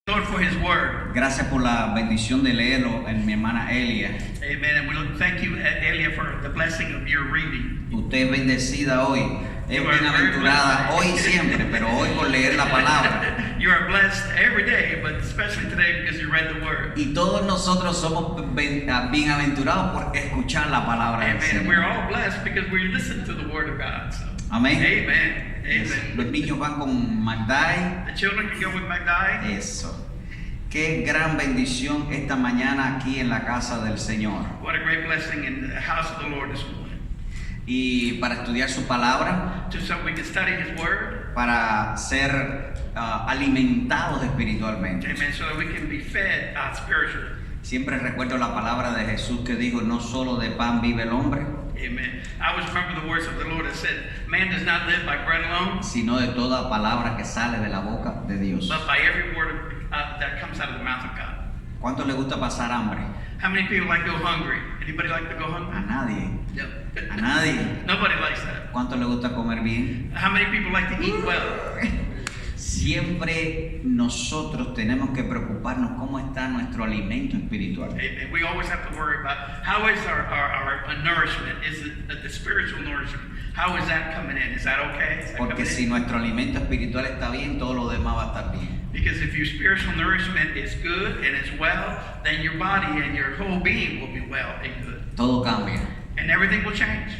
Lord for His Word. Gracias por la bendición de leerlo en mi hermana Elia. Amen. And we thank you, Elia, for the blessing of your reading. Usted es bendecida hoy, es You are bienaventurada very hoy y siempre, pero hoy por leer la palabra. You are blessed every day, but especially today because you read the Word. Y todos nosotros somos bienaventurados por escuchar la palabra del Amen. And we're Señor. all blessed because we listen to the Word of God. So. Amén. Amen. Los Amen. niños van con Magdai. The children can go with Magdai. Eso. Qué gran bendición esta mañana aquí en la casa del Señor. What a great blessing in the house of the Lord this morning. Y para estudiar su palabra, Just so we can study His Word. para ser alimentados espiritualmente. Amen. So that we can be fed spiritually. Siempre recuerdo la palabra de Jesús que dijo, no solo de pan vive el hombre, Amen. I always remember the words of the Lord that said, man does not live by bread alone, sino de toda palabra que sale de la boca de Dios. but by every word that comes out of the mouth of God. ¿Cuánto le gusta pasar hambre? How many people like to go hungry? Anybody like to go A hungry? nadie. Yep. A nadie. Nobody likes that. ¿Cuánto le gusta comer bien? How many people like to eat well? Siempre nosotros tenemos que preocuparnos cómo está nuestro alimento espiritual. Amen. We always have to worry about how is our nourishment? Is it the spiritual nourishment? How is that coming in? Is that okay? Is that Porque coming si in? nuestro alimento espiritual está bien, todo lo demás va a estar bien. Because if your spiritual nourishment is good and is well, then your body and your whole being will be well and good. Todo cambia. And everything will change.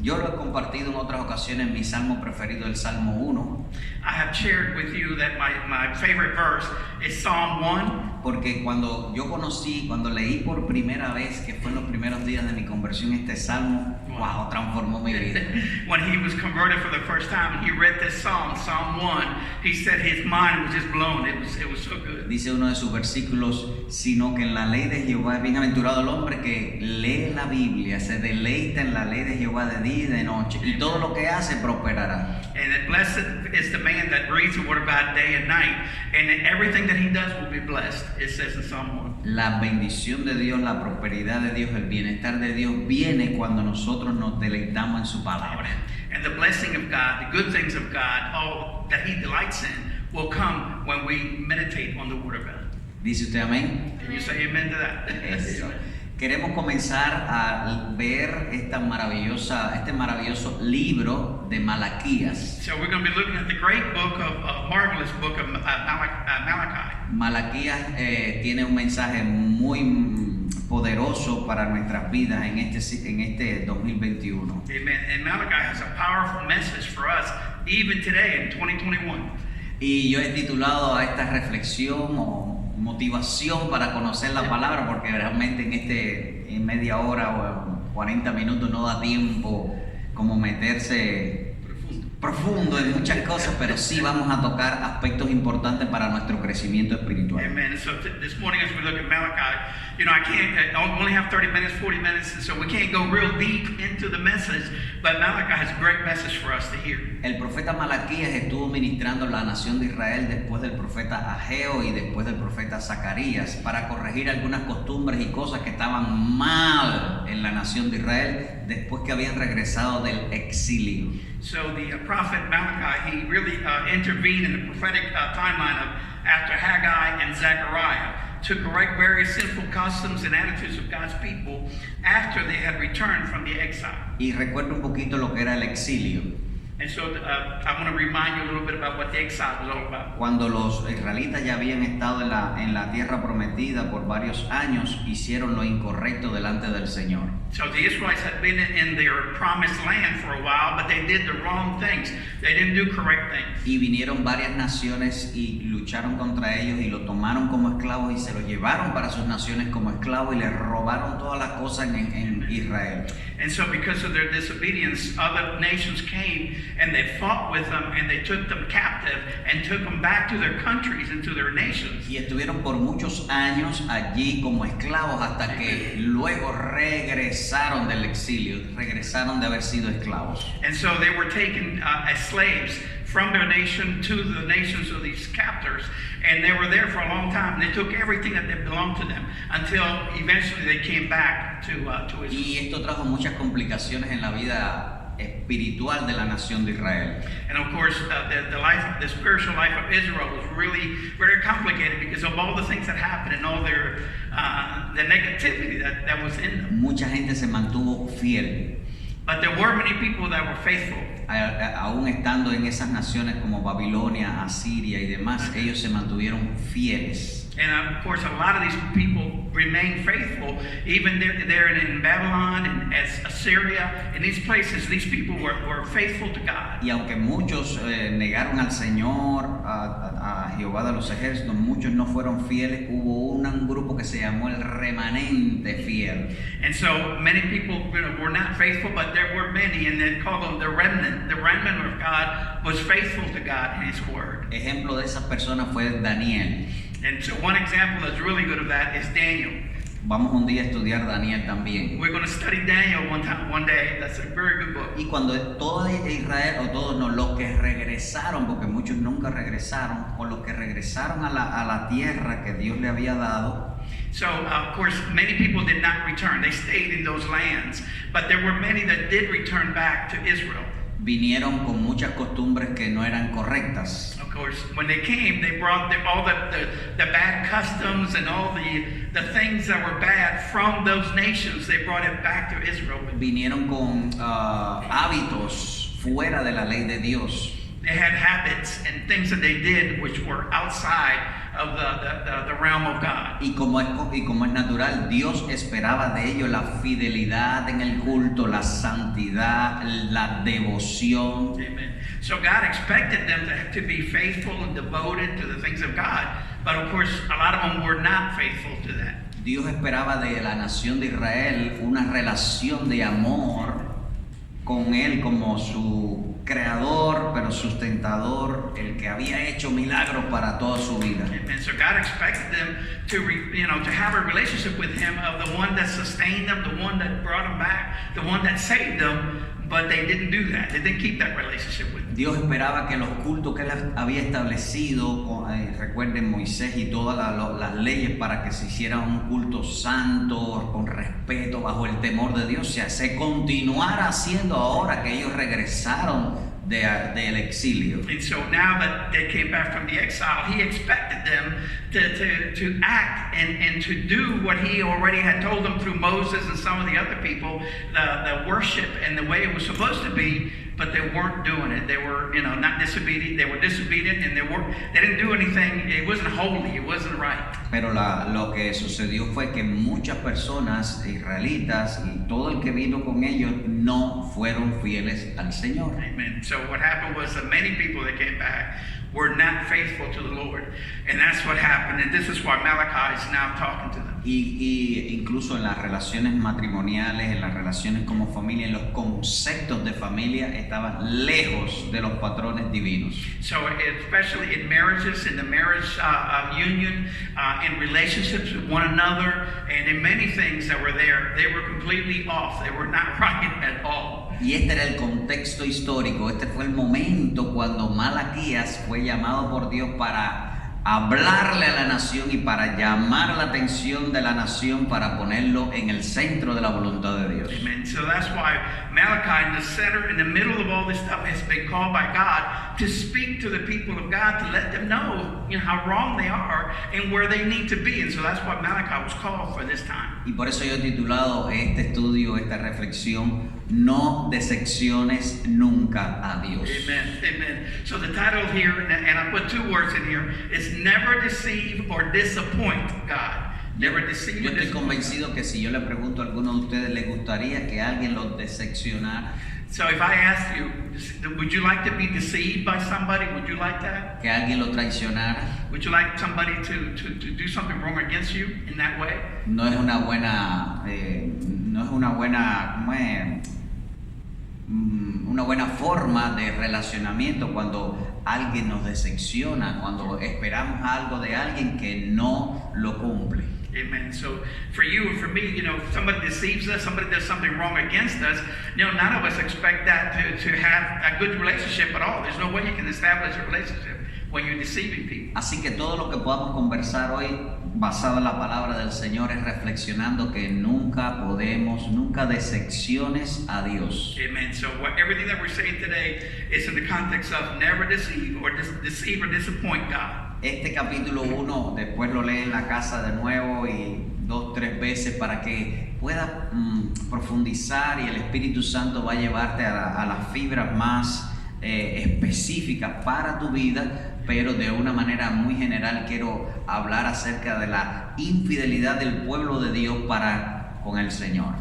Yo lo he compartido en otras ocasiones, mi salmo preferido, el Salmo 1, I have shared with you that my favorite verse is Psalm 1. porque cuando leí por primera vez, que fue en los primeros días de mi conversión, este salmo, wow, transformó mi vida. When he was converted for the first time and he read this psalm, Psalm 1, he said his mind was just blown. It was so good. Dice uno de sus versículos, sino que en la ley de Jehová es bienaventurado el hombre que lee la Biblia, se deleita en la ley de Jehová de día y de noche, y todo lo que hace prosperará. And blessed is the man that reads the word of God day and night, and everything that he does will be blessed. It says in Psalm 1. La bendición de Dios, la prosperidad de Dios, el bienestar de Dios viene cuando nosotros nos deleitamos en su palabra. And the blessing of God, the good things of God, all that he delights in, will come when we meditate on the word of God. ¿Dice usted amén? Can you say amen to that? Eso. Queremos comenzar a ver este maravilloso libro de Malaquías. So we're going to be looking at the great book of marvelous book of Malachi. Malaquías tiene un mensaje muy poderoso para nuestras vidas en este 2021. Amen. And Malachi has a powerful message for us even today in 2021. Y yo he titulado a esta reflexión o motivación para conocer la palabra, porque realmente en media hora o 40 minutos no da tiempo como meterse profundo en muchas cosas, pero sí vamos a tocar aspectos importantes para nuestro crecimiento espiritual. Amen. So this morning as we look at Malachi, I only have 30 minutes, 40 minutes, and so we can't go real deep into the message, but Malachi has a great message for us to hear. El profeta Malaquías estuvo ministrando la nación de Israel después del profeta Ageo y después del profeta Zacarías para corregir algunas costumbres y cosas que estaban mal en la nación de Israel después que habían regresado del exilio. So the prophet Malachi, he really intervened in the prophetic timeline of after Haggai and Zechariah to correct various sinful customs and attitudes of God's people after they had returned from the exile. Y recuerdo un poquito lo que era el exilio. And so I want to remind you a little bit about what the exile was all about. Cuando los israelitas ya habían estado en la tierra prometida por varios años, hicieron lo incorrecto delante del Señor. So the Israelites had been in their promised land for a while, but they did the wrong things. They didn't do correct things. Y vinieron varias naciones y lucharon contra ellos y lo tomaron como esclavos y se lo llevaron para sus naciones como esclavos y les robaron todas las cosas en Israel. And so because of their disobedience, other nations came and they fought with them and they took them captive and took them back to their countries and to their nations. Y estuvieron por muchos años allí como esclavos hasta que luego regresaron del exilio, regresaron de haber sido esclavos. And so they were taken as slaves from their nation to the nations of these captors, and they were there for a long time. They took everything that belonged to them until eventually they came back to Israel. Y esto trajo muchas complicaciones en la vida espiritual de la nación de Israel. And of course, the spiritual life of Israel was really very complicated because of all the things that happened and all the negativity that was in them. Mucha gente se mantuvo fiel, But there were many people that were faithful. aún estando en esas naciones como Babilonia, Asiria y demás, ellos se mantuvieron fieles. And of course, a lot of these people remained faithful. Even there in Babylon and Assyria, in these places, these people were faithful to God. Y aunque muchos negaron al Señor, a Jehová de los ejércitos, muchos no fueron fieles, hubo un grupo que se llamó el remanente fiel. And so many people were not faithful, but there were many, and they called them the remnant. The remnant of God was faithful to God and His Word. Ejemplo de esas personas fue Daniel. And so one example that's really good of that is Daniel. Vamos un día a estudiar Daniel también. We're going to study Daniel one day. That's a very good book. Y cuando todo Israel, o todos no, los que regresaron, porque muchos nunca regresaron, o los que regresaron a la tierra que Dios le había dado, So, of course, many people did not return. They stayed in those lands. But there were many that did return back to Israel. vinieron con muchas costumbres que no eran correctas. Of course, when they came, they brought all the bad customs and all the things that were bad from those nations. They brought it back to Israel. Vinieron con hábitos fuera de la ley de Dios. They had habits and things that they did which were outside of the realm of God. Y como es natural, Dios esperaba de ellos la fidelidad en el culto, la santidad, la devoción. Amen. So God expected them to be faithful and devoted to the things of God, but of course a lot of them were not faithful to that. Dios esperaba de la nación de Israel una relación de amor con Él como su creador, pero sustentador, el que había hecho milagros para toda su vida. Amen. So God expected them to have a relationship with Him, of the one that sustained them, the one that brought them back, the one that saved them, but they didn't do that. They didn't keep that relationship with Him. Dios esperaba que los cultos que Él había establecido, recuerden Moisés y todas las leyes para que se hiciera un culto santo, con respeto, bajo el temor de Dios, se continuara haciendo ahora que ellos regresaron del exilio. And so now that they came back from the exile, He expected them to act and to do what He already had told them through Moses and some of the other people, the worship and the way it was supposed to be, but they weren't doing it. They were, not disobedient. They were disobedient, and they didn't do anything. It wasn't holy. It wasn't right. Pero lo que sucedió fue que muchas personas israelitas y todo el que vino con ellos no fueron fieles al Señor. Amen. So what happened was that many people that came back were not faithful to the Lord. And that's what happened. And this is why Malachi is now talking to them. Y incluso en las relaciones matrimoniales, en las relaciones como familia, en los conceptos de familia estaban lejos de los patrones divinos. So especially in marriages, in the marriage union, in relationships with one another, and in many things that were there, they were completely off. They were not right at all. Y este era el contexto histórico, este fue el momento cuando Malaquías fue llamado por Dios para hablarle a la nación y para llamar la atención de la nación, para ponerlo en el centro de la voluntad de Dios. Amen. So that's why Malachi, in the center, in the middle of all this stuff, has been called by God to speak to the people of God, to let them know, how wrong they are and where they need to be. And so that's why Malachi was called for this time. Y por eso yo he titulado este estudio, esta reflexión, No decepciones nunca a Dios. Amen. Amen. So the title here, and I put two words in here, is never deceive or disappoint God. Never deceive Yo or estoy disappoint. convencido que si yo le pregunto a alguno de ustedes, ¿les gustaría que alguien los decepcionara? So if I ask you, would you like to be deceived by somebody? Would you like that? ¿Que alguien lo traicionara? Would you like somebody to do something wrong against you in that way? No es una buena, una buena forma de relacionamiento cuando alguien nos decepciona, cuando esperamos algo de alguien que no lo cumple. Amen. So for you and for me, if somebody deceives us, somebody does something wrong against us, none of us expect that to have a good relationship at all. There's no way you can establish a relationship when you're deceiving people. Así que todo lo que podamos conversar hoy, basado en la palabra del Señor, es reflexionando que nunca decepciones a Dios. Amen. So everything that we're saying today is in the context of never deceive or deceive or disappoint God. Este capítulo 1, después lo lee en la casa de nuevo y 2, 3 veces para que puedas profundizar, y el Espíritu Santo va a llevarte a las fibras más específicas para tu vida, pero de una manera muy general quiero hablar acerca de la infidelidad del pueblo de Dios para con el Señor.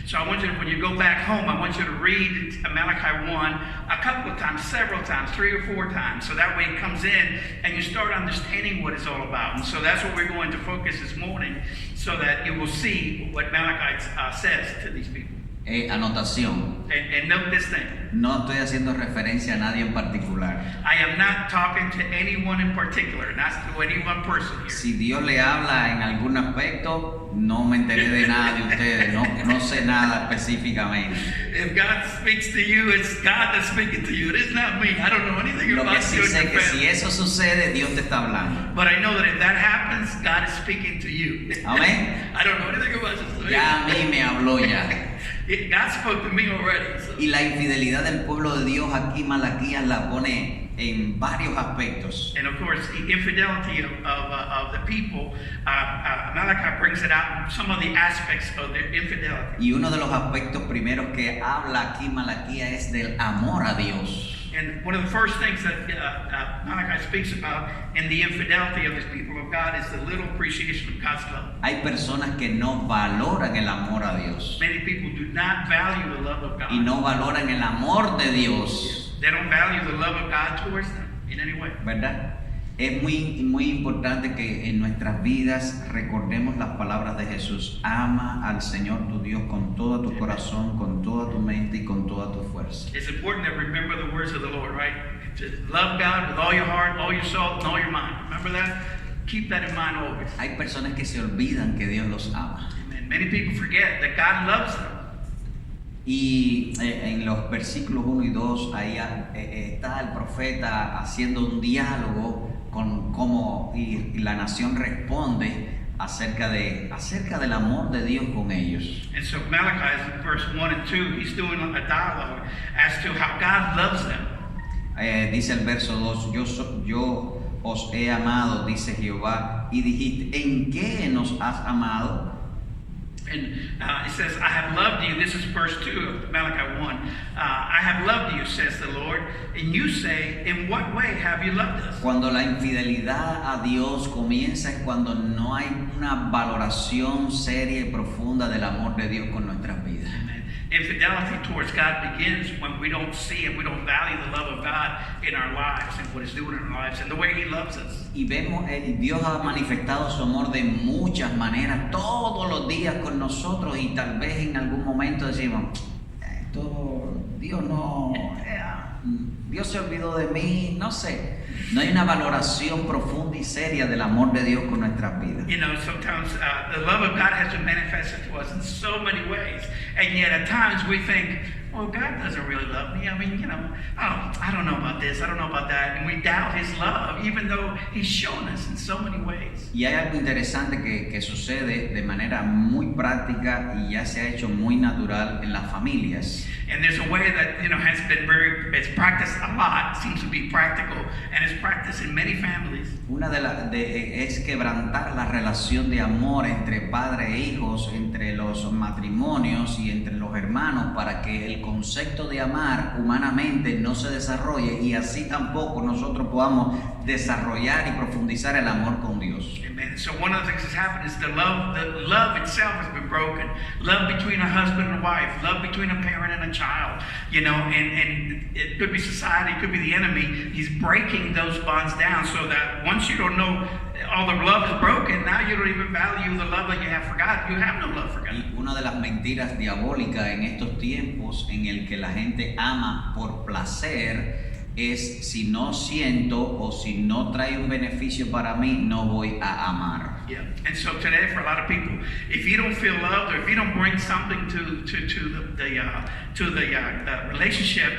So I want you to, when you go back home, I want you to read Malachi 1 a couple of times, several times, 3 or 4 times, so that way it comes in and you start understanding what it's all about. And so that's what we're going to focus this morning, so that you will see what Malachi says to these people. Anotación. And note this thing. No estoy haciendo referencia a nadie en particular. I am not talking to anyone in particular, not to any one person here. Si Dios le habla en algún aspecto, no me enteré de nada de ustedes, no sé nada específicamente. If God speaks to you, it's God that's speaking to you. It is not me. I don't know anything Lo about que sí you and sé your que si family. eso sucede, Dios te está hablando. But I know that if that happens, God is speaking to you. Amén. I don't know anything about you. Ya a mí me habló ya. God spoke to me already. So. Y la infidelidad del pueblo de Dios aquí Malaquías la pone en varios aspectos. And of course, the infidelity of the people, Malachi brings it out in some of the aspects of their infidelity. Y uno de los aspectos primeros que habla aquí Malaquías es del amor a Dios. And one of the first things that Malachi speaks about in the infidelity of these people of God is the little appreciation of God's love. Hay personas que no valoran el amor a Dios Many people do not value the love of God. y no valoran el amor de Dios, They don't value the love of God towards them in any way. ¿verdad? Es muy importante que en nuestras vidas recordemos las palabras de Jesús. Ama al Señor tu Dios con todo tu corazón, con toda tu mente y con toda tu fuerza. It's important to remember the words of the Lord, right? To love God with all your heart, all your soul, and all your mind. Remember that? Keep that in mind always. Hay personas que se olvidan que Dios los ama. Amen. Many people forget that God loves them. Y en los versículos 1 y 2 ahí está el profeta haciendo un diálogo con cómo y la nación responde acerca del amor de Dios con ellos. And so Malachi, in verse 1 and 2, he's doing a dialogue as to how God loves them. Dice el verso 2, yo os he amado, dice Jehová, y dijiste, ¿en qué nos has amado? And it says, I have loved you. This is verse 2 of Malachi 1. I have loved you, says the Lord. And you say, in what way have you loved us? Cuando la infidelidad a Dios comienza es cuando no hay una valoración seria y profunda del amor de Dios con nuestras vidas. Amen. Infidelity towards God begins when we don't see and we don't value the love of God in our lives and what He's doing in our lives and the way He loves us. Y vemos, Dios ha manifestado su amor de muchas maneras, todos los días con nosotros, y tal vez en algún momento decimos, Dios se olvidó de mí, no sé. No hay una valoración profunda y seria del amor de Dios con nuestras vidas. You know, sometimes the love of God has been manifested to us in so many ways, and yet at times we think, well, God doesn't really love me. I mean, you know, oh, I don't know about this, I don't know about that, and we doubt His love, even though He's shown us in so many ways. Y hay algo interesante que sucede de manera muy práctica y ya se ha hecho muy natural en las familias. And there's a way that, you know, it's practiced a lot, seems to be practical, and it's practiced in many families. Una es quebrantar la relación de amor entre padre e hijos, entre los matrimonios y entre los hermanos, para que el concepto de amar humanamente no se desarrolle y así tampoco nosotros podamos desarrollar y profundizar el amor con Dios. Amen. So one of the things that's happened is the love itself has been broken. Love between a husband and a wife, love between a parent and a child, you know, and it could be society, it could be the enemy. He's breaking those bonds down so that once you don't know all the love is broken, now you don't even value the love that you have for God. You have no love for God. Y una de las mentiras diabólicas en estos tiempos en el que la gente ama por placer es: si no siento o si no trae un beneficio para mí, no voy a amar. Yeah, and so today for a lot of people, if you don't feel loved or if you don't bring something to the relationship,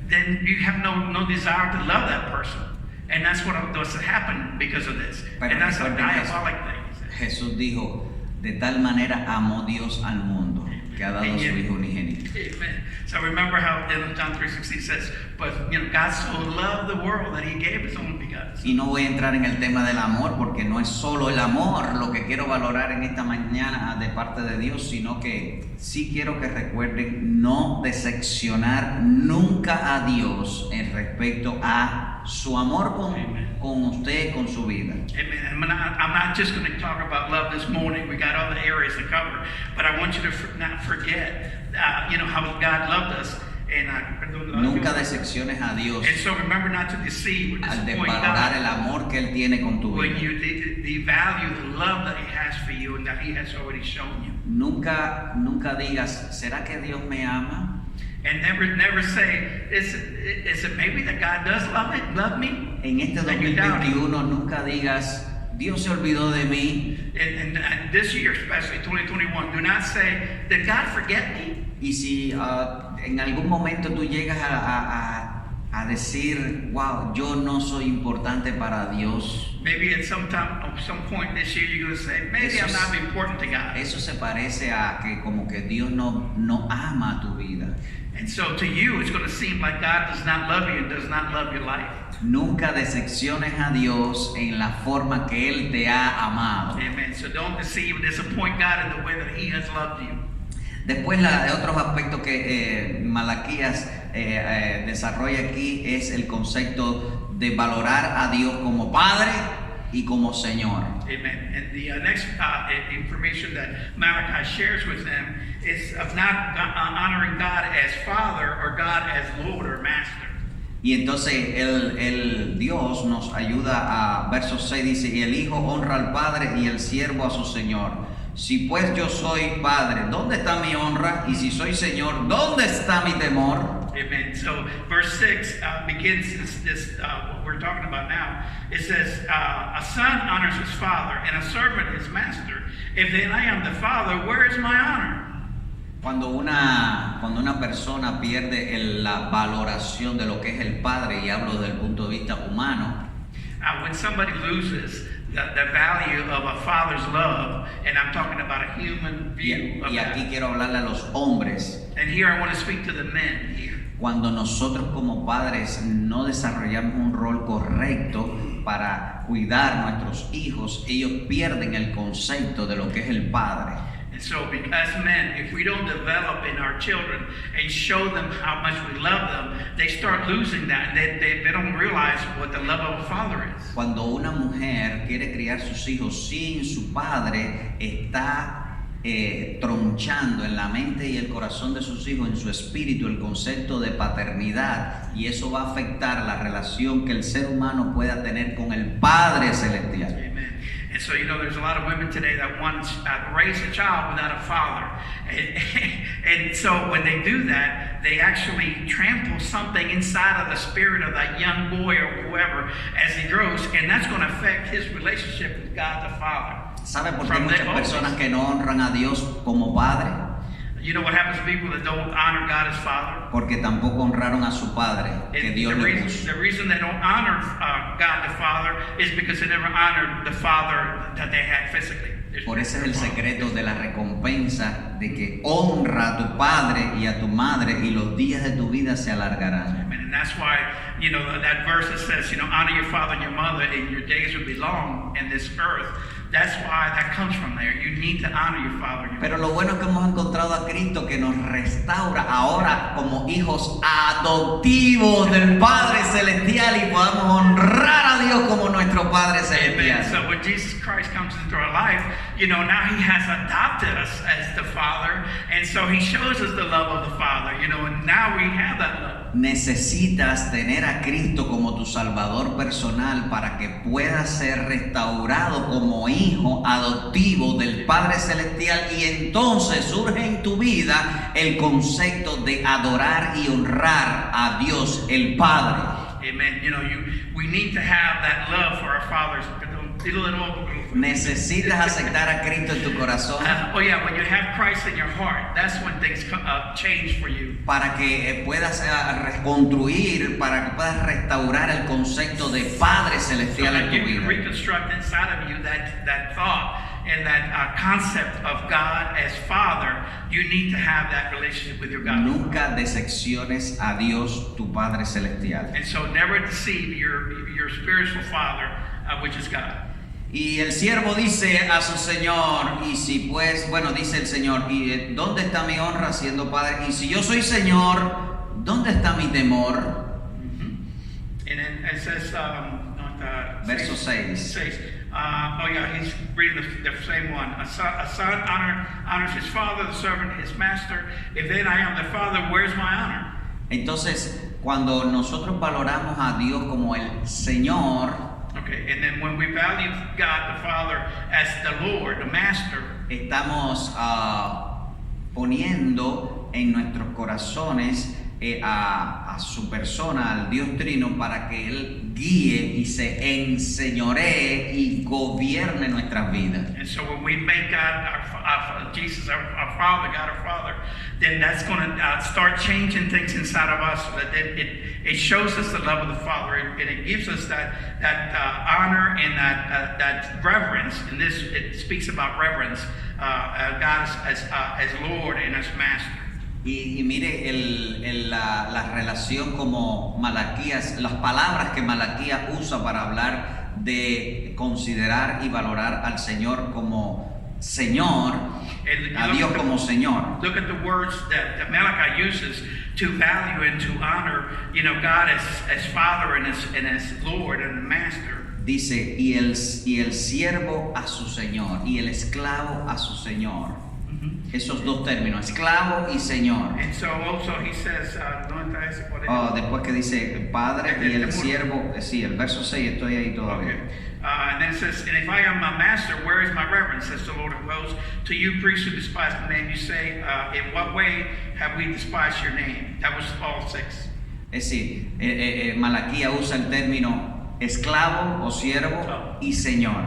then you have no desire to love that person. And that's what's happened because of this. Pero And that's a recuerden que diabolic thing. Jesús dijo, de tal manera amó Dios al mundo, que ha dado a su Hijo unigénito. Amen. So remember how in John 3:16 says, but God so loved the world that he gave his only begotten Son. Y no voy a entrar en el tema del amor, porque no es solo el amor lo que quiero valorar en esta mañana de parte de Dios, sino que sí quiero que recuerden no decepcionar nunca a Dios en respecto a su amor con usted, con su vida. Amen. I'm not just going to talk about love this morning. We got other areas to cover, but I want you to not forget, how God loved us. Nunca decepciones a Dios And so remember not to deceive or al disappoint desvalorar God el amor que Él tiene con tu when vida. you devalue the love that He has for you and that He has already shown you. Nunca digas, ¿será que Dios me ama? And never say, is it maybe that God does love me? En este And you doubt it. 2021 nunca digas, Dios se olvidó de mí. And this year, especially 2021, do not say, did God forget me? Y si en algún momento tú llegas a decir, wow, yo no soy importante para Dios, Maybe at some point this year, you're going to say, maybe I'm not important to God. eso se parece a que como que Dios no ama tu vida. And so to you, it's going to seem like God does not love you and does not love your life. Nunca decepciones a Dios en la forma que Él te ha amado. Amen. So don't deceive and disappoint God in the way that He has loved you. Después, otros aspectos que Malaquías desarrolla aquí es el concepto de valorar a Dios como Padre y como Señor. Amen. And the next information that Malachi shares with them is of not honoring God as Father or God as Lord or Master. Y entonces el Dios nos ayuda a verso 6, dice, y el Hijo honra al Padre y el siervo a su Señor. Si pues yo soy Padre, ¿dónde está mi honra? Y si soy Señor, ¿dónde está mi temor? Amen. So verse 6 begins this what we're talking about now. It says, a son honors his father and a servant his master. If then I am the father, where is my honor? Cuando una persona pierde la valoración de lo que es el Padre, y hablo desde el punto de vista humano, When somebody loses the value of a father's love, and I'm talking about a human view of y aquí that. quiero hablarle a los hombres, And here I want to speak to the men here. cuando nosotros como padres no desarrollamos un rol correcto para cuidar a nuestros hijos, ellos pierden el concepto de lo que es el Padre. And so, as men, if we don't develop in our children and show them how much we love them, they start losing that. They don't realize what the love of a father is. Cuando una mujer quiere criar sus hijos sin su padre, está tronchando en la mente y el corazón de sus hijos, en su espíritu, el concepto de paternidad, y eso va a afectar la relación que el ser humano pueda tener con el Padre Celestial. Amen. And so, there's a lot of women today that want to raise a child without a father. And so when they do that, they actually trample something inside of the spirit of that young boy or whoever as he grows, and that's going to affect his relationship with God the Father. ¿Sabe por qué muchas personas que no honran a Dios como Padre? You know what happens to people that don't honor God as Father? Porque tampoco honraron a su Padre que Dios le puso. The reason they don't honor God the Father is because they never honored the Father that they had physically. Por eso es el secreto de la recompensa de que honra a tu padre y a tu madre y los días de tu vida se alargarán. And that's why, that verse that says, honor your father and your mother and your days will be long in this earth. That's why that comes from there. You need to honor your father and your Pero mother. lo bueno es que hemos encontrado a Cristo que nos restaura ahora como hijos adoptivos del Padre Celestial y podamos honrar a Dios como nuestro Padre Amen. Celestial. So when Jesus Christ comes into our life, now He has adopted us as the Father, and so He shows us the love of the Father, and now we have that love. Necesitas tener a Cristo como tu Salvador personal para que puedas ser restaurado como hijo adoptivo del Padre Celestial, y entonces surge en tu vida el concepto de adorar y honrar a Dios el Padre. Amen. We need to have that love for our fathers. Dilo de nuevo. Necesitas aceptar a Cristo en tu corazón Oh yeah, when you have Christ in your heart, that's when things change for you. para que puedas reconstruir, para que puedas restaurar el concepto de Padre So Celestial en that tu you can vida. reconstruct inside of you that thought and that concept of God as Father. You need to have that relationship with your God. Nunca decepciones a Dios, tu Padre Celestial. And so never deceive your spiritual Father, which is God. Y el siervo dice a su señor, y si pues, bueno, dice el señor, ¿y dónde está mi honra siendo padre? Y si yo soy señor, ¿dónde está mi temor? And then it says, Verso 6. He's reading the same one. A son honors his father, the servant his master. If then I am the father, where's my honor? Entonces, cuando nosotros valoramos a Dios como el Señor, Okay, and then when we value God the Father as the Lord, the Master, estamos poniendo en nuestros corazones a su persona, al Dios Trino, para que Él guíe y se enseñoree y gobierne nuestras vidas. and so when we make God Jesus our Father, God our Father, then that's going to start changing things inside of us. So that it shows us the love of the Father, and it gives us that honor and that reverence. And this it speaks about reverence, God as Lord and as Master. Y mire la relación como Malaquías, las palabras que Malaquías usa para hablar de considerar y valorar al Señor como Señor, a Dios como Señor. Look at the words that Malachi uses to value and to honor, God as Father and as Lord and Master. Dice, y el siervo a su Señor, y el esclavo a su Señor. Esos dos términos, esclavo y Señor. And so also he says, Después que dice Padre y el siervo, sí, el verso 6, estoy ahí todavía. Okay. And then it says, and if I am my master, where is my reverence, says the Lord of hosts? To you priests who despise my name, you say, in what way have we despised your name? That was all 6. Es decir, Malaquía usa el término esclavo o siervo y Señor.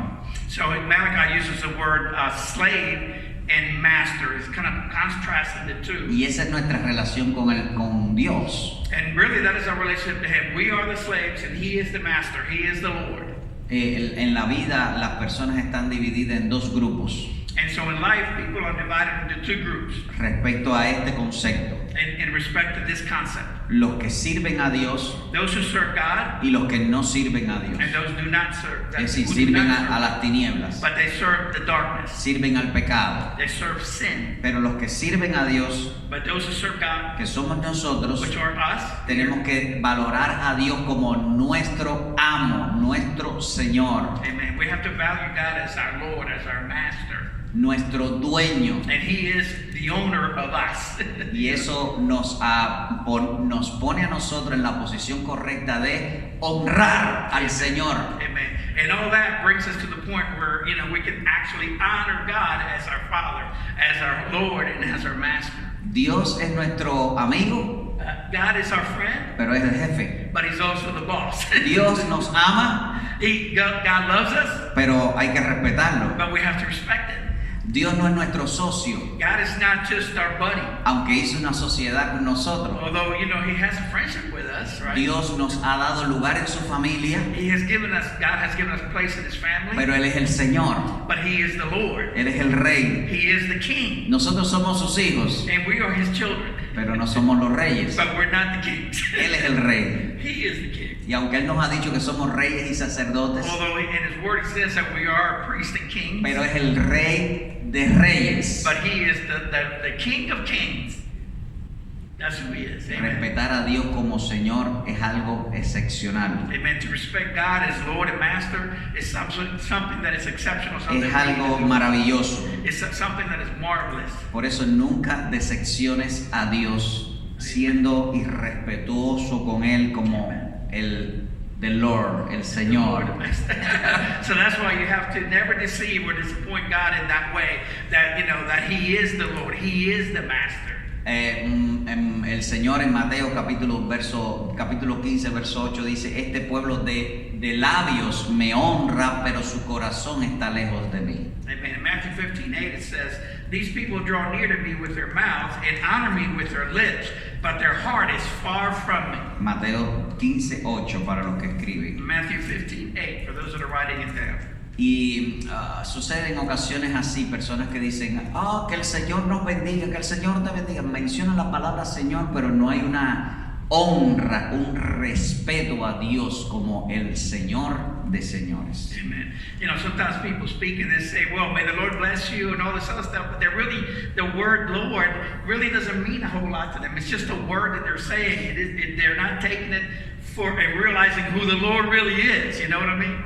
So Malachi uses the word slave and master. It's kind of contrasting the two. Y esa es nuestra relación con Dios. And really that is our relationship to Him. We are the slaves and He is the master. He is the Lord. En la vida las personas están divididas en dos grupos And so in life, people are divided into 2 groups respecto a este concepto. in respect to this concept. Los que sirven a Dios Those who serve God y los que no sirven a Dios. and those who do not serve. Es decir, who do sirven not a serve. las tinieblas, But they serve the darkness. sirven al pecado. They serve sin. Pero los que sirven a Dios, But those who serve God, que somos nosotros, which are us, tenemos que valorar a Dios como nuestro amo, nuestro Señor, amen. We have to value God as our Lord, as our master. nuestro dueño. And He is the owner of us. Y eso nos pone a nosotros en la posición correcta de honrar al Señor. Amen. And all that brings us to the point where, we can actually honor God as our Father, as our Lord, and as our Master. Dios es nuestro amigo, God is our friend, pero es el jefe. but He's also the boss. Dios nos ama, God loves us, pero hay que respetarlo. but we have to respect it. Dios no es nuestro socio, God is not just our buddy. aunque hizo una sociedad con nosotros. Although, He has a friendship with us, right? Dios nos ha dado lugar en su familia, God has given us a place in His family, pero Él es el Señor, but He is the Lord. Él es el Rey. He is the King, Nosotros somos sus hijos, and we are His children, pero no somos los reyes. but we're not the kings. Él es el Rey. He is the King. Y aunque Él nos ha dicho que somos reyes y sacerdotes, Although in His Word He says that we are priests and kings, pero es el Rey de reyes. but He is the King of kings. That's who He is. Amen. Respetar a Dios como Señor es algo excepcional. Amen. To respect God as Lord and Master is something that is exceptional. Something Es algo maravilloso. It's something that is marvelous. Por eso nunca decepciones a Dios siendo irrespetuoso con Él como the Lord, el Señor. So that's why you have to never deceive or disappoint God in that way. That that He is the Lord, He is the Master. El Señor en Mateo capítulo 15, verso 8 dice, este pueblo de labios me honra, pero su corazón está lejos de mí. Amen. In Matthew 15:8 it says, these people draw near to me with their mouths and honor me with their lips, but their heart is far from me. Mateo 15, 8 para los que escriben. Matthew 15:8 for those that are writing it down. Y sucede en ocasiones así, personas que dicen, que el Señor nos bendiga, que el Señor te bendiga. Mencionan la palabra Señor, pero no hay una honra, un respeto a Dios como el Señor de señores. Amen. You know, sometimes people speak and they say, well, may the Lord bless you and all this other stuff, but they're really, the word Lord really doesn't mean a whole lot to them. It's just a word that they're saying. They're not taking it for and realizing who the Lord really is. You know what I mean?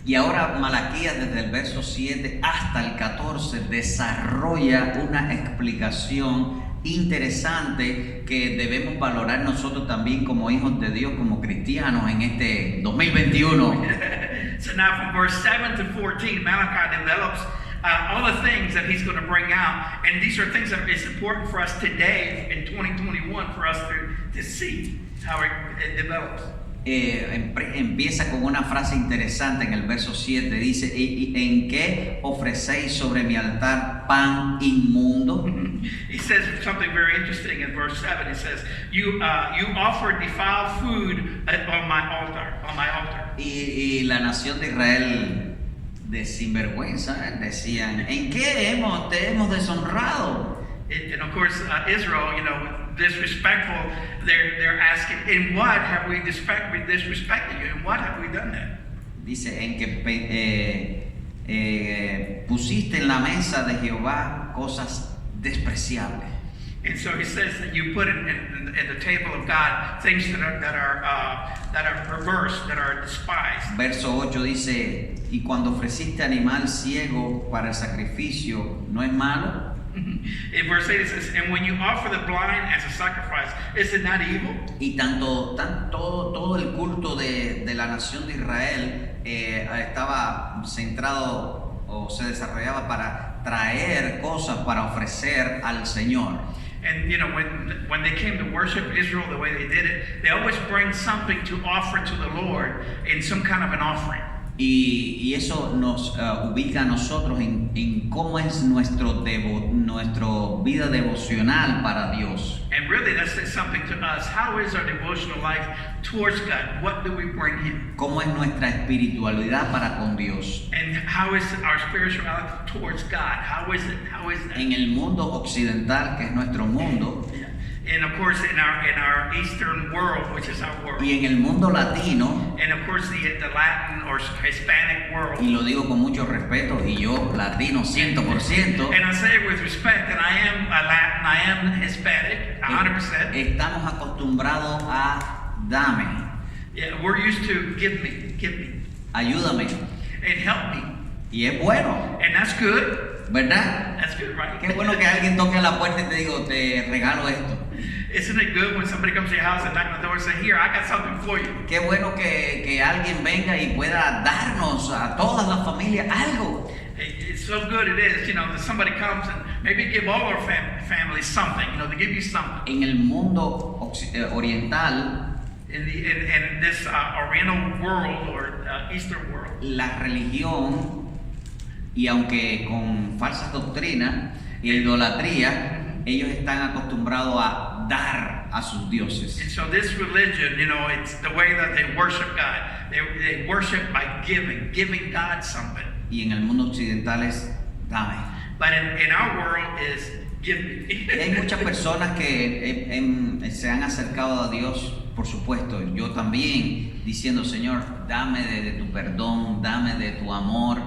Y ahora Malaquías desde el verso 7 hasta el 14 desarrolla una explicación interesante que debemos valorar nosotros también como hijos de Dios, como cristianos en este 2021. So now from verse 7 to 14, Malachi develops all the things that he's going to bring out. And these are things that it's important for us today in 2021 for us to see how it develops. Empieza con una frase interesante en el verso 7, dice, ¿en qué ofrecéis sobre mi altar pan inmundo? He says something very interesting in verse 7. He says, you offer defiled food on my altar. Y la nación de Israel de sinvergüenza decían, ¿en qué te hemos deshonrado? And of course, Israel, you know, disrespectful, they're asking, in what have we disrespected you? In what have we done that? Dice, en que pusiste en la mesa de Jehová cosas despreciables. And so he says that you put in the table of God things that are perverse, that are despised. Verso 8 dice, y cuando ofreciste animal ciego para el sacrificio, ¿no es malo? In verse 8 it says, and when you offer the blind as a sacrifice, is it not evil? Y todo el culto de la nación de Israel estaba centrado o se desarrollaba para traer cosas para ofrecer al Señor. And you know, when they came to worship Israel the way they did it, they always bring something to offer to the Lord in some kind of an offering. Y eso nos ubica a nosotros en cómo es nuestra vida devocional para Dios. And really that says something to us. How is our devotional life towards God? What do we bring Him? ¿Cómo es nuestra espiritualidad para con Dios? And how is our spirituality towards God? How is it? How is that? En el mundo occidental, que es nuestro mundo, And of course in our Eastern world, which is our world. y en el mundo latino, And of course the Latin or Hispanic world. y lo digo con mucho respeto, y yo latino 100%, And I say it with respect that I am a Latin, I am Hispanic, 100%. estamos acostumbrados a dame, Yeah, we're used to give me, ayúdame, and help me. y es bueno, And that's good. ¿verdad? That's good, right? Qué bueno que alguien toque a la puerta y te digo, te regalo esto. Isn't it good when somebody comes to your house and knock on the door and say, here, I got something for you? Qué bueno que alguien venga y pueda darnos a todas las familias algo. It's so good it is, you know, that somebody comes and maybe give all our families something, you know, they give you something. En el mundo oriental, In this Oriental world or Eastern world, la religión, y aunque con falsas doctrinas y idolatría, ellos están acostumbrados a dar a sus dioses. and so this religion, you know, it's the way that they worship God. They worship by giving God something. Y en el mundo occidental es dame. But in our world is give me. Y hay muchas personas que se han acercado a Dios, por supuesto, yo también, diciendo, Señor, dame de tu perdón, dame de tu amor,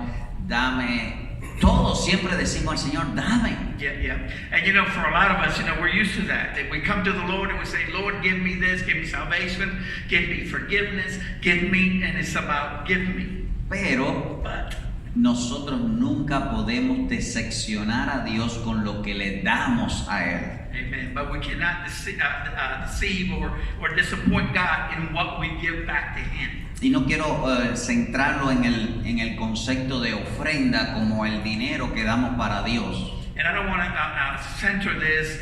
dame todo. Siempre decimos al Señor, dame. Yeah. And you know, for a lot of us, you know, we're used to that. That we come to the Lord and we say, Lord, give me this, give me salvation, give me forgiveness, give me, and it's about give me. Pero But nosotros nunca podemos decepcionar a Dios con lo que le damos a Él. amen. But we cannot deceive or disappoint God in what we give back to Him. Y no quiero centrarlo en el concepto de ofrenda como el dinero que damos para Dios. And I don't want to center this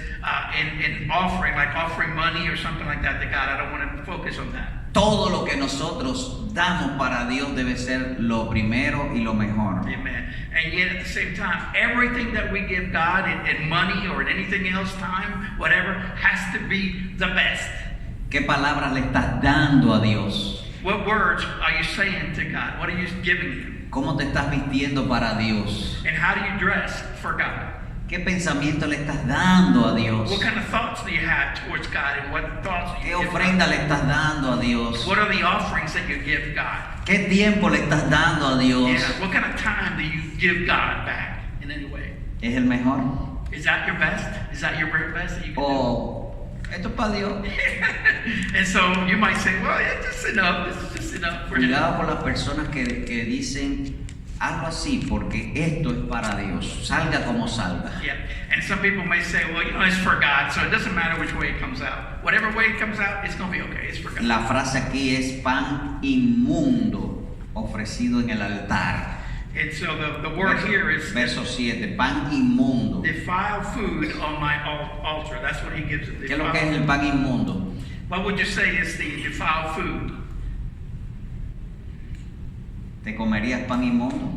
in offering, like offering money or something like that to God. I don't want to focus on that. Todo lo que nosotros damos para Dios debe ser lo primero y lo mejor. Amen. And yet at the same time, everything that we give God in money or in anything else, time, whatever, has to be the best. ¿Qué palabras le estás dando a Dios? What words are you saying to God? What are you giving Him? ¿Cómo te estás vistiendo para Dios? And how do you dress for God? ¿Qué pensamiento le estás dando a Dios? What kind of thoughts do you have towards God, and what thoughts do ¿Qué you give ofrenda God? le estás dando a Dios? What are the offerings that you give God? ¿Qué tiempo le estás dando a Dios? Yeah. What kind of time do you give God back in any way? ¿Es el mejor? Is that your best? Is that your very best that you can ¿O esto es para Dios? do? And so you might say, well, it's just enough. This is just enough for Him. Cuidado con las personas que dicen algo así porque esto es para Dios. Salga como salga. Yeah. And some people may say, well, you know, it's for God, so it doesn't matter which way it comes out. Whatever way it comes out, it's going to be okay. It's for God. La frase aquí es pan inmundo ofrecido en el altar. And so the word here is Verso 7, pan inmundo. defile food on my altar. That's what he gives it. ¿Qué es lo que es el pan inmundo? What would you say is the defiled food? ¿Te comerías pan inmundo?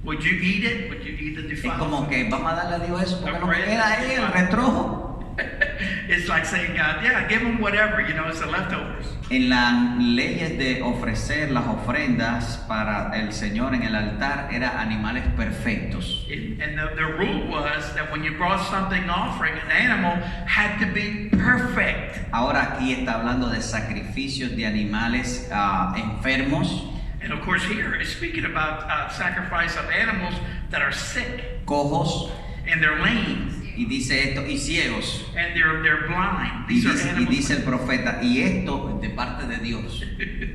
Would you eat it? Would you eat the Es defiled como food? que vamos a darle a Dios eso porque no me queda ahí el retrojo. It's like saying, God, yeah, give him whatever, you know, it's the leftovers. En las leyes de ofrecer las ofrendas para el Señor en el altar eran animales perfectos. And the rule was that when you brought something offering, an animal had to be perfect. Ahora aquí está hablando de sacrificios de animales enfermos, And of course, here it's speaking about sacrifice of animals that are sick cojos, and they're lame y dice esto, y ciegos. and they're blind. Y These are dice, y animals. dice el profeta, y esto de parte de Dios.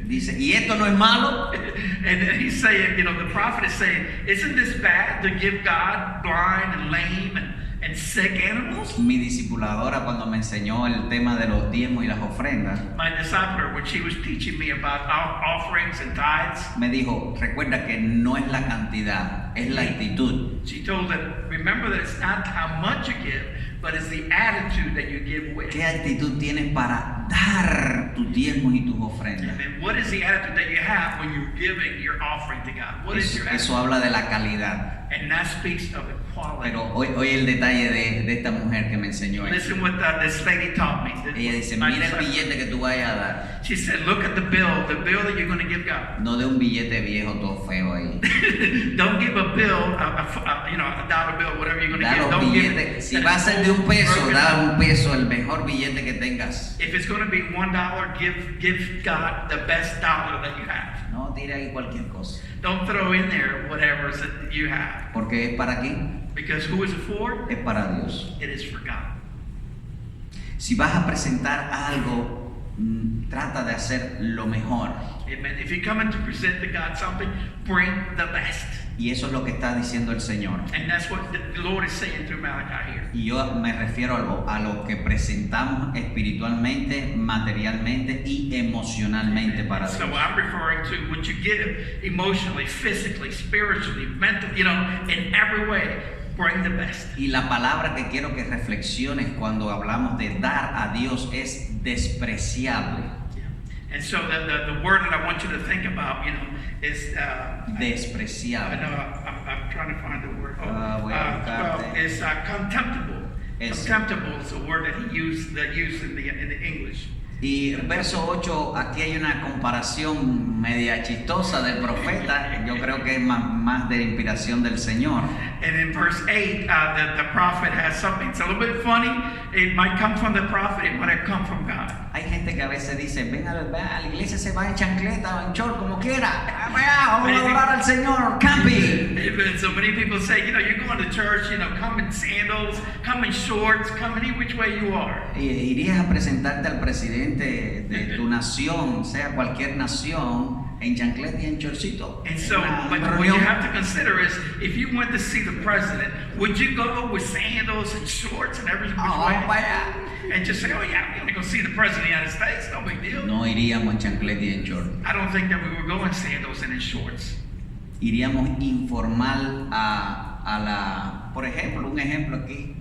Dice, ¿y esto no es malo? And he's saying, you know, the prophet is saying, isn't this bad to give God blind and lame and sick animals? Mi discipuladora cuando me enseñó el tema de los diezmos y las ofrendas, My discipler, when she was teaching me about offerings and tithes, me dijo, recuerda que no es la cantidad, es la actitud. she told that, remember that it's not how much you give, but it's the attitude that you give with. ¿Qué actitud tienes para dar tus diezmos y tus ofrendas? And what is the attitude that you have when you're giving your offering to God? What is Eso, your eso attitude? habla de la calidad. And that speaks of equality. Pero hoy el detalle de esta mujer que me enseñó esto. Listen what this lady taught me. Ella dice, My mira el disciple. billete que tú vayas a dar. She said, look at the bill that you're going to give God. No de un billete viejo todo feo ahí. Don't give a bill, a dollar bill, whatever you're going to Da give. los Don't give billetes. it. Si that va a it's ser de un peso, broken da up. un peso, el mejor billete que tengas. If it's going to be $1, give God the best dollar that you have. No tire ahí cualquier cosa. Don't throw in there whatever that you have. Porque es para quién? Because who is it for? Es para Dios. It is for God. Si vas a presentar algo, trata de hacer lo mejor. Amen. If you're coming to present to God something, bring the best. Y eso es lo que está diciendo el Señor. And that's what the Lord is saying through Malachi here. Y yo me refiero a lo que presentamos espiritualmente, materialmente y emocionalmente para So Dios. I'm referring to what you give emotionally, physically, spiritually, mentally, in every way. Bring the best. Y la palabra que quiero que reflexiones cuando hablamos de dar a Dios es despreciable. And so the word that I want you to think about, is Despreciable. I'm trying to find the word. Voy a buscarte. It's contemptible. Eso. Contemptible is a word that he used in the English. Y verso 8, aquí hay una comparación media chistosa del profeta. Yo creo que es más de inspiración del Señor. And in verse 8, the prophet has something. It's a little bit funny. It might come from the prophet. It might have come from God. Hay gente que a veces dice, ven a la iglesia, se va en chancleta o en short, como quiera. Vamos a adorar al Señor, campi. Amen. So many people say, you're going to church, come in sandals, come in shorts, come any which way you are. Irías a presentarte al presidente de tu nación, sea cualquier nación, en chancleta y en chorcito. And so, Una but what reunión. you have to consider is, if you went to see the president, would you go with sandals and shorts and every which way? Vaya. And just say, oh yeah, we're going to go see the president of the United States, no big deal. No iríamos en chancleta y en short. I don't think that we would go in sandals and in shorts. Iríamos informal a la por ejemplo, un ejemplo aquí,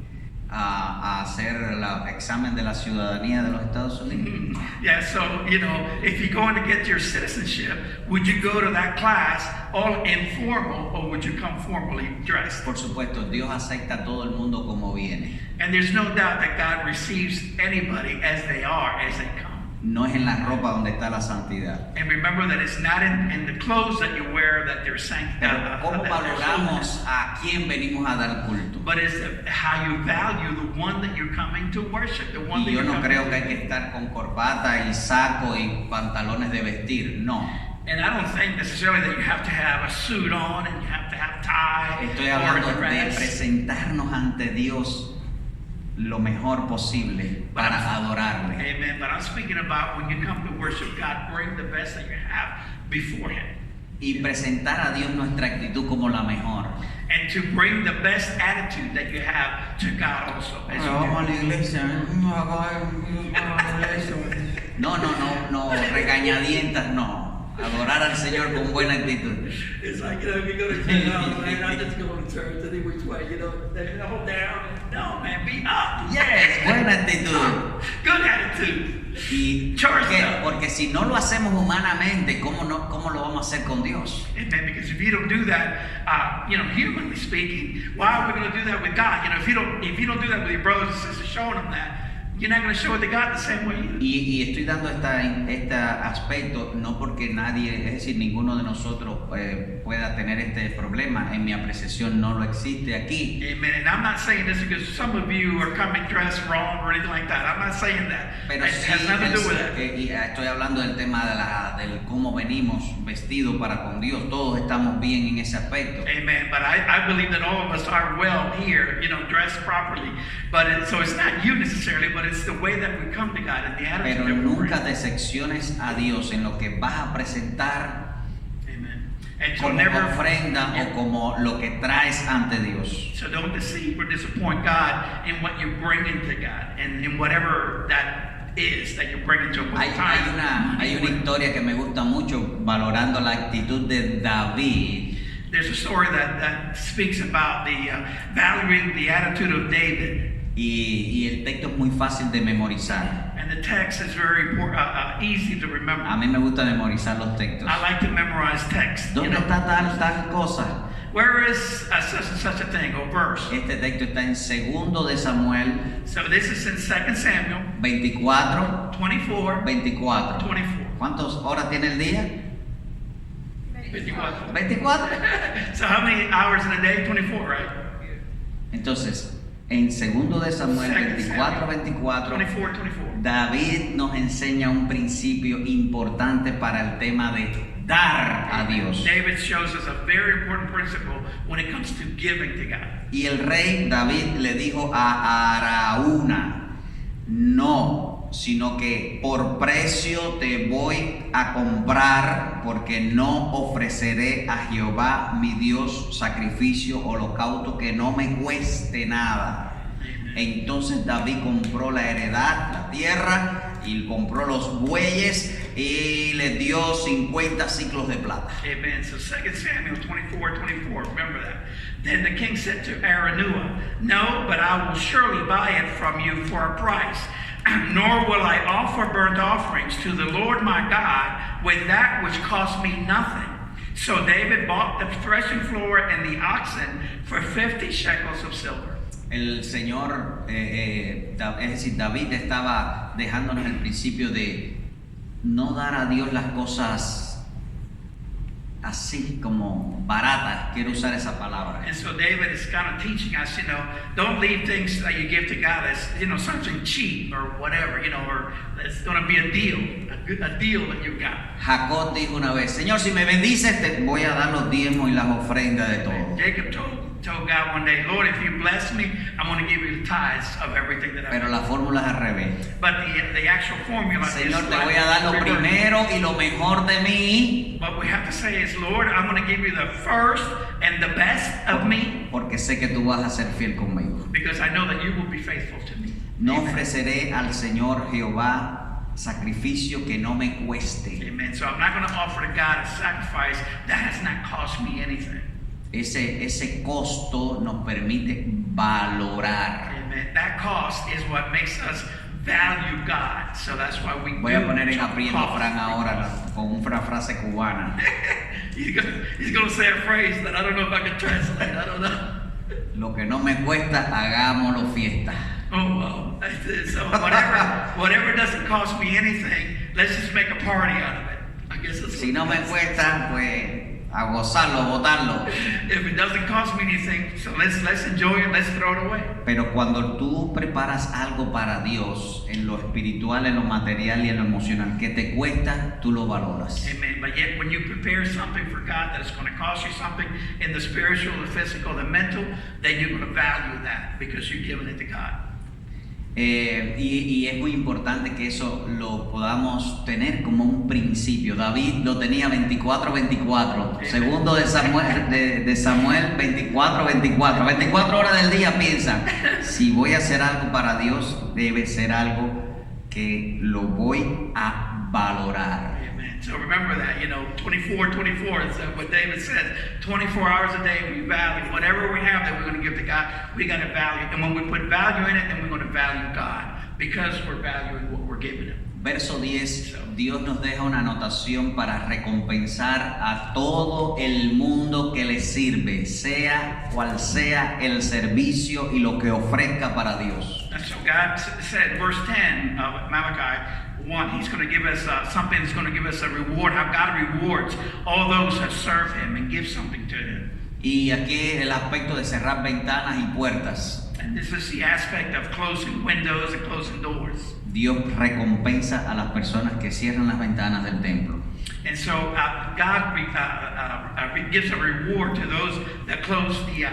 a hacer el examen de la ciudadanía de los Estados Unidos. Yeah, so, if you're going to get your citizenship, would you go to that class all informal or would you come formally dressed? Por supuesto, Dios acepta a todo el mundo como viene. And there's no doubt that God receives anybody as they are, as they come. No es en la ropa donde está la santidad. And remember that it's not in the clothes that you wear that they're Pero ¿cómo valoramos a quién venimos a dar culto? but it's how you value the one that you're coming to worship, the one Y that yo you're no coming creo to que hay que estar con corbata y saco y pantalones de vestir, no. And I don't think necessarily that you have to have a suit on and you have to have tie Estoy or hablando a de dress. presentarnos ante Dios lo mejor posible para adorarle. Amen. But I'm speaking about when you come to worship God, bring the best that you have before Him. Y presentar a Dios nuestra actitud como la mejor. And to bring the best attitude that you have to God also. As you Vamos a do. la iglesia. No, regañadientas no. Adorar al Señor con buena actitud. It's like, if you go to church, oh, man, I just go to church any which way, there's no down. No, man, be up. Yes, buena actitud. Good attitude. ¿Y por qué? Porque si no lo hacemos humanamente, ¿cómo lo vamos a hacer con Dios? Amen. Because if you don't do that, humanly speaking, why are we going to do that with God? If you don't do that with your brothers and sisters, showing them that, you're not going to show it to God the same way you do. Y estoy dando este aspecto no porque nadie, es decir, ninguno de nosotros pueda tener este problema. En mi apreciación no lo existe aquí. Amen. And I'm not saying this because some of you are coming dressed wrong or anything like that. I'm not saying that. Pero It sí, has nothing to do with that. y estoy hablando del tema del cómo venimos vestidos para con Dios. Todos estamos bien en ese aspecto. Amen. But I believe that all of us are well here, dressed properly. So it's not you necessarily, but it's the way that we come to God and the attitude Pero that we bring. nunca decepciones a Dios en lo que vas a presentar Amen. And so como never ofrenda o como lo que traes ante Dios. So don't deceive or disappoint God in what you're bringing to God and in whatever that is that you're bringing to Him. Hay una historia que me gusta mucho valorando la actitud de David. There's a story that speaks about the valuing the attitude of David. Y el texto es muy fácil de memorizar. And the text is very easy to remember. A mí me gusta memorizar los textos. I like to memorize text. ¿Dónde está tal cosa? Where is such and such a thing or verse? Este texto está en 2 de Samuel So this is in 2 Samuel 24, 24. 24. 24. ¿Cuántas horas tiene el día? 24. 24. So how many hours in a day? 24, right? Entonces, en 2 de Samuel 24, 24, 24. David nos enseña un principio importante para el tema de dar a Dios. David shows us a very important principle when it comes to giving to God. Y el rey David le dijo a Araúna, no, sino que por precio te voy a comprar, porque no ofreceré a Jehová mi Dios sacrificio, holocausto que no me cueste nada. Entonces David compró la heredad, la tierra, y compró los bueyes y le dio 50 ciclos de plata. Amen. So 2 Samuel 24, remember that. Then the king said to Araunah, no, but I will surely buy it from you for a price. Nor will I offer burnt offerings to the Lord my God with that which cost me nothing. So David bought the threshing floor and the oxen for 50 shekels of silver. El Señor, es decir, David estaba dejándonos el principio de no dar a Dios las cosas así como baratas. Quiero usar esa palabra. And so David is kind of teaching us, don't leave things that you give to God as, something cheap or whatever, or it's going to be a deal, a deal that you've got. Jacob dijo una vez, Señor, si me bendices, te voy a dar los diezmos y las ofrendas de todo. Jacob told God one day, Lord, if you bless me, I'm going to give you the tithes of everything that I have. Pero la fórmula es al revés. But the actual formula Señor, is te voy a dar lo reverse. primero y lo mejor de mí. What we have to say is, Lord, I'm going to give you the first and the best of me, Porque sé que tú vas a ser fiel conmigo. because I know that you will be faithful to me. No Amen. ofreceré al Señor Jehová sacrificio que no me cueste. Amen. So I'm not going to offer to God a sacrifice that has not cost me anything. ese costo nos permite valorar. Amen. That cost is what makes us value God. So that's why we Voy a do poner en aprieto a cost. Fran ahora con una frase cubana. He's gonna say a phrase that I don't know if I can translate. I don't know. Lo que no me cuesta, hagámoslo fiesta. Oh well. So whatever doesn't cost me anything, let's just make a party out of it. I guess that's Si no what me it is. cuesta, pues a gozarlo, a botarlo. If it doesn't cost me anything, so let's enjoy it, let's throw it away. Pero cuando tú preparas algo para Dios, en lo espiritual, en lo material y en lo emocional, que te cuesta, tú lo valoras. Amen. But yet when you prepare something for God that is going to cost you something in the spiritual, the physical, the mental, then you're going to value that because you're giving it to God. Y es muy importante que eso lo podamos tener como un principio. David lo tenía 24-24. Segundo de Samuel 24-24. 24 horas del día piensa, si voy a hacer algo para Dios, debe ser algo que lo voy a valorar. Amen. So remember that, 24-24 is what David says. 24 hours a day we value. Whatever we have that we're going to give to God, we got to value. And when we put value in it, then we're going to value God because we're valuing what we're giving Him. Verso 10, Dios nos deja una anotación para recompensar a todo el mundo que le sirve, sea cual sea el servicio y lo que ofrezca para Dios. And so God said, verse 10 of Malachi 1, He's going to give us something that's going to give us a reward. How God rewards all those that serve Him and give something to Him. Y aquí el aspecto de cerrar ventanas y puertas. And this is the aspect of closing windows and closing doors. Dios recompensa a las personas que cierran las ventanas del templo. And so God gives a reward to those that close the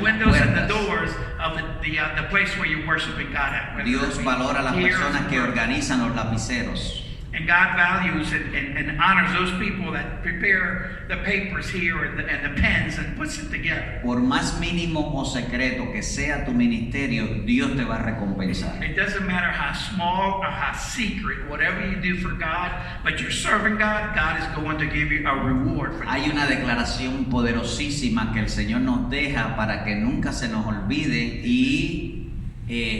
windows and the doors of the place where you're worshiping God at. Dios valora a las personas que organizan los lapiceros. And God values and honors those people that prepare the papers here and the pens and puts it together. Por más mínimo o secreto que sea tu ministerio, Dios te va a recompensar. It doesn't matter how small or how secret, whatever you do for God, but you're serving God, God is going to give you a reward for that. Hay una declaración poderosísima que el Señor nos deja para que nunca se nos olvide y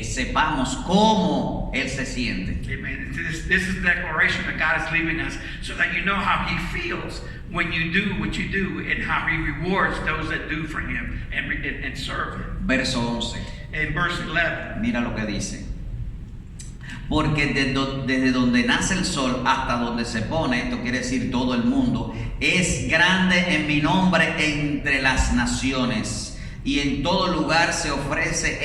sepamos cómo Él se siente. Amen. This is the declaration that God is leaving us so that you know how He feels when you do what you do and how He rewards those that do for Him and serve Him. Verso 11. In verse 11. Mira lo que dice. Porque desde donde nace el sol hasta donde se pone, esto quiere decir todo el mundo, es grande en mi nombre entre las naciones. Y en todo lugar se ofrece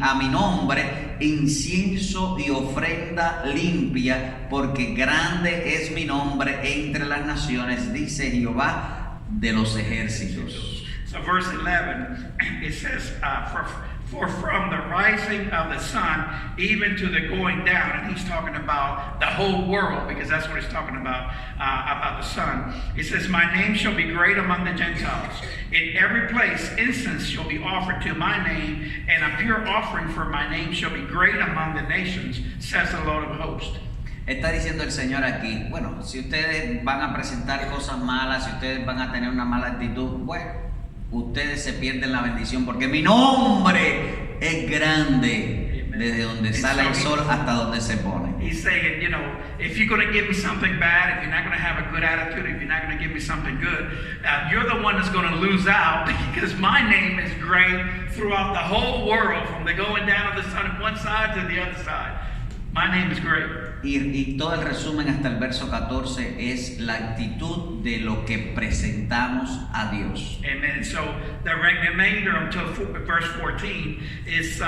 a mi nombre incienso y ofrenda limpia, porque grande es mi nombre entre las naciones, dice Jehová de los ejércitos. So verse 11, it says, for from the rising of the sun even to the going down, and he's talking about the whole world, because that's what he's talking about the sun. It says, my name shall be great among the Gentiles. In every place incense shall be offered to my name, and a pure offering for my name shall be great among the nations, says the Lord of hosts. Está diciendo el Señor aquí, bueno, si ustedes van a presentar cosas malas, si ustedes van a tener una mala actitud, bueno, ustedes se pierden la bendición porque mi nombre es grande desde donde sale el sol hasta donde se pone. He's saying, if you're going to give me something bad, if you're not going to have a good attitude, if you're not going to give me something good, you're the one that's going to lose out because my name is great throughout the whole world, from the going down of the sun on one side to the other side. My name is great. Y todo el resumen hasta el verso 14 es la actitud de lo que presentamos a Dios. Amen. So the remainder until verse 14 is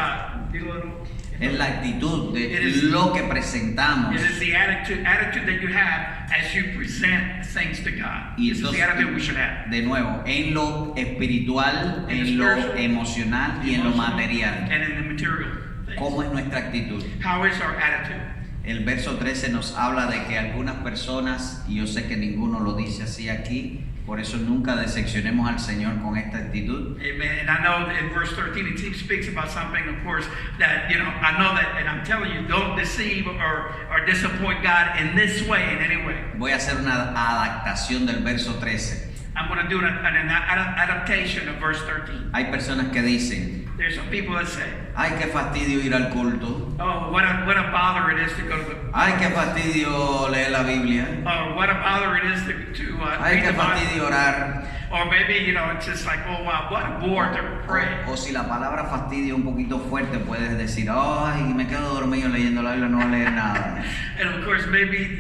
es la actitud de lo que presentamos. It is the attitude that you have as you present things to God. Y This is the attitude we should have. De nuevo, en lo espiritual, en lo emocional y en lo material. And in the material things. ¿Cómo es nuestra actitud? How is our attitude? El verso 13 nos habla de que algunas personas, y yo sé que ninguno lo dice así aquí, por eso nunca decepcionemos al Señor con esta actitud. Amen. And I know that in verse 13 it speaks about something, of course, that, I know that, and I'm telling you, don't deceive or disappoint God in this way, in any way. Voy a hacer una adaptación del verso 13. I'm going to do an adaptation of verse 13. Hay personas que dicen, There's some people that say, ay, qué fastidio ir al culto. oh, what a bother it is to go to the... Ay, qué fastidio leer la Biblia. Oh, what a bother it is to Ay, read qué the Bible. fastidio orar. Or maybe, it's just like, oh, wow, what a bore to pray. O si la palabra fastidio es un poquito fuerte, puedes decir, ay, me quedo dormido leyendo la Biblia, no voy a leer nada. And of course, maybe,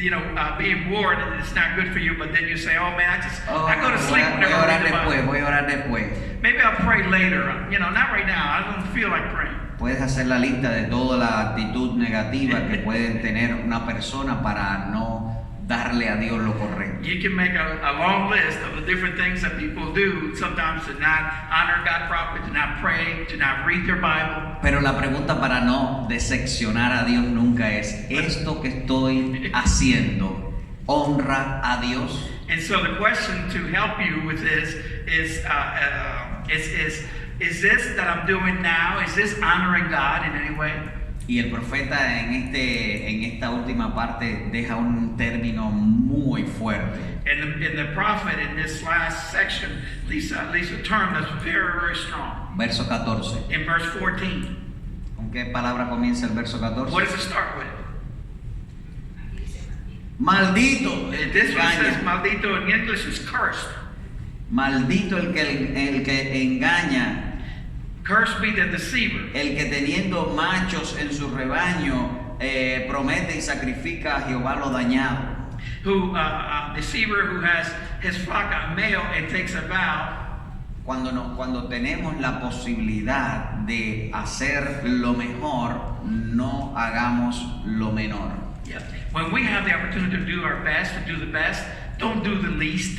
being bored is not good for you, but then you say, oh man, Oh, I go to sleep voy whenever a I orar read the después, Bible. voy a orar después. Maybe I'll pray later, not right now. I don't feel like praying. Puedes hacer la lista de toda la actitud negativa que puede tener una persona para no darle a Dios lo correcto. You can make a long list of the different things that people do sometimes to not honor God properly, to not pray, to not read their Bible. Pero la pregunta para no decepcionar a Dios nunca es, ¿esto que estoy haciendo honra a Dios? And so the question to help you with this is this that I'm doing now, is this honoring God in any way? Y el profeta en esta última parte deja un término muy fuerte. And the prophet in this last section leaves a term that's very, very strong. Verso 14. In verse 14, ¿Con qué palabra comienza el verso 14? what does it start with? Maldito. This one says Engaña. maldito, in English is cursed. Maldito el que engaña. Cursed be the deceiver, El que teniendo machos en su rebaño promete y sacrifica a Jehová lo dañado. who deceiver who has his flock a male and takes a vow. Cuando tenemos la posibilidad de hacer lo mejor, no hagamos lo menor. Yeah. When we have the opportunity to do our best, to do the best, don't do the least.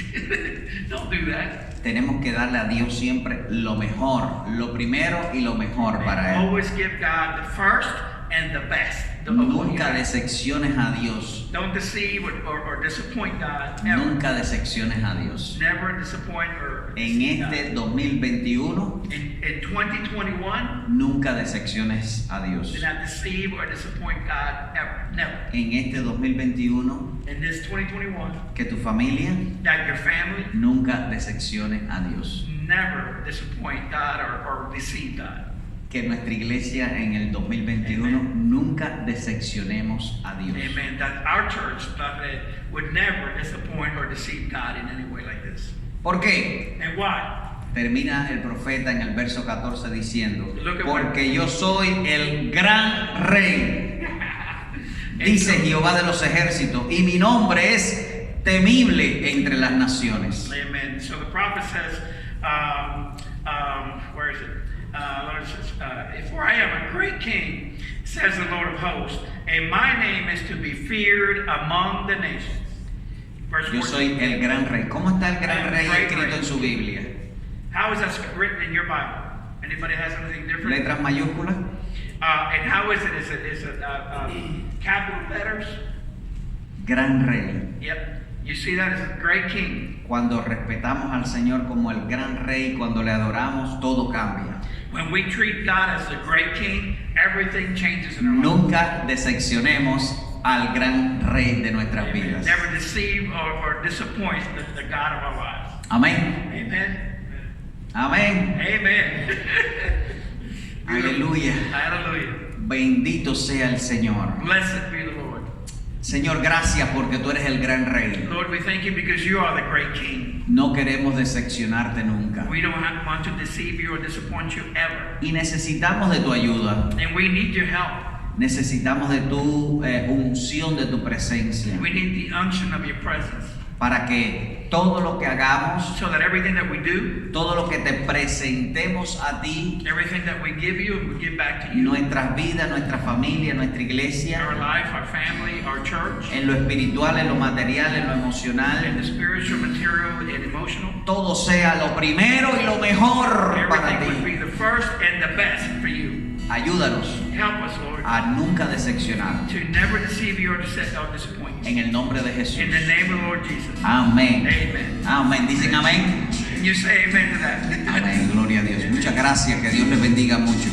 Don't do that. Tenemos que darle a Dios siempre lo mejor, lo primero y lo mejor para Él. Always give God the first and the best. of what you Nunca have. decepciones a Dios. Don't deceive or disappoint God. Ever. Nunca decepciones a Dios. Never disappoint or En deceive God. este 2021, In 2021, nunca decepciones a Dios. do not deceive or disappoint God ever. Never. En este 2021, In this 2021, que tu familia that your family nunca decepcione a Dios. never disappoint God or deceive God. Que nuestra iglesia en el 2021 nunca decepcionemos a Dios. Amen. That our church would never disappoint or deceive God in any way like this. ¿Por qué? And why? Termina el profeta en el verso 14 diciendo, Look at porque yo soy el gran rey, dice Jehová de los ejércitos, y mi nombre es temible entre las naciones. Amen. So the prophet says, where is it? Lord says, for I am a great king, says the Lord of hosts, and my name is to be feared among the nations. Verse Yo 14. soy el gran rey. ¿Cómo está el gran rey Great escrito rey. en su Biblia? How is that written in your Bible? Anybody has anything different? ¿Letras mayúsculas? And how is it? Is it capital letters? Gran rey. Yep. You see that as a great king. Cuando respetamos al Señor como el gran rey, cuando le adoramos, todo cambia. When we treat God as the great king, everything changes in our life. Nunca decepcionemos al gran rey de nuestras Amen. vidas. Never deceive or disappoint the God of our lives. Amén. Amen. Amén. Amen. Aleluya. Hallelujah. Bendito sea el Señor. Blessed be the Lord. Señor, gracias porque tú eres el gran rey. Lord, we thank you because you are the great king. No queremos decepcionarte nunca. We don't want to deceive you or disappoint you ever. Y necesitamos de tu ayuda. And we need your help. Necesitamos de tu unción, de tu presencia. We need the unction of your presence. Para que todo lo que hagamos, So that everything that we do, todo lo que te presentemos a ti, everything that we give you, we give back to you. nuestras vidas, nuestra familia, nuestra Our iglesia, life, our family, our church, en lo espiritual, en lo material, en lo and emocional, the spiritual, material, and emotional. todo sea lo primero y lo mejor para Everything would ti. be the first and the best for you. Ayúdanos Help us, Lord, a nunca decepcionar. to never deceive you or disappoint you. En el nombre de Jesús. In the name of the Lord Jesus. Amén. Amen. Amén. Dicen amén. And you say amen to that. Amén. Gloria a Dios. Muchas gracias. Que Dios les bendiga mucho.